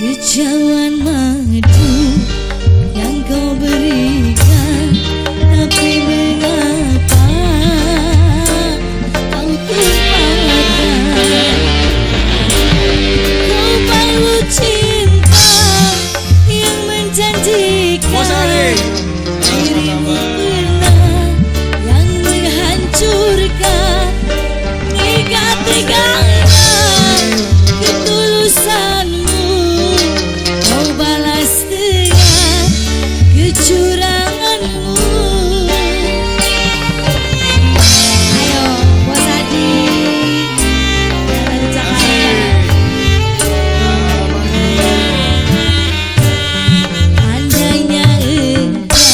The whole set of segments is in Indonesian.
Secawan madu yang kau berikan, tapi mengapa kau tumpahkan? Kau baru cinta yang menjanjikan, dirimu pernah yang menghancurkan. Tega-teganya ketulusanmu, kau balas dengan kecuranganmu. Ayo Bos Adi, jangan cakap. Andainya engkau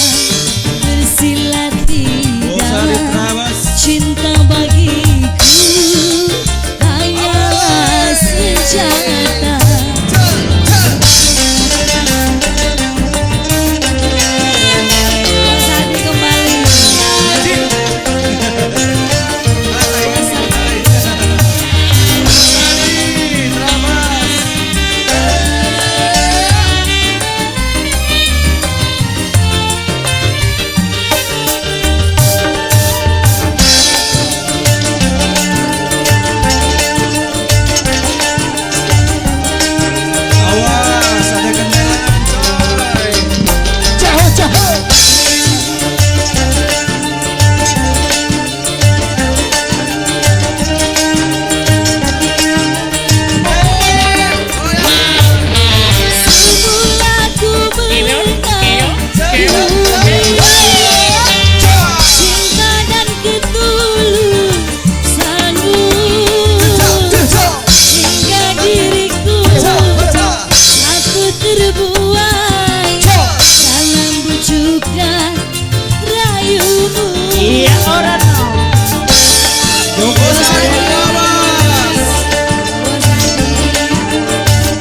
bersilat lidah, cinta bagiku hanyalah senjata. Bos Adi kembali. Awas ada kendaraan coy. Jauh. Semula ku mengenal cinta dan ketulusanmu, hingga diriku aku terbuai dalam bujuk dan rayumu. Iya orang Bos Adi Trabas. Bos Adi,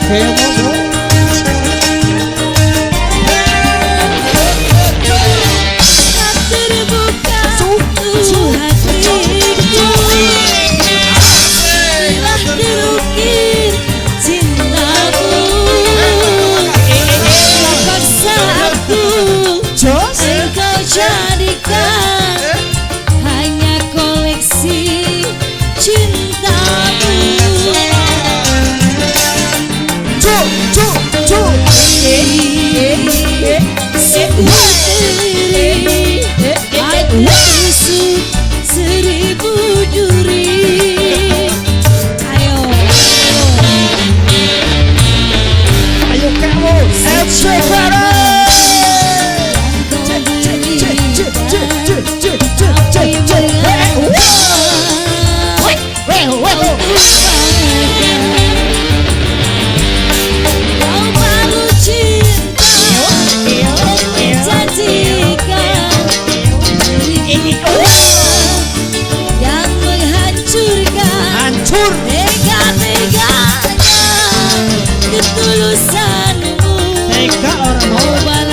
kayak mau bro. tak terbuka hatiku, telah terukir cintamu. Terpaksa aku engkau jadikan hanya koleksi cintamu. Sebuah teri ada tusuk seribu duri. Ayo Kamu kau baru cinta menjanjikan, diriku yang menghancurkan. hancur. Tega-teganya ketulusanmu, Tega orang kau balas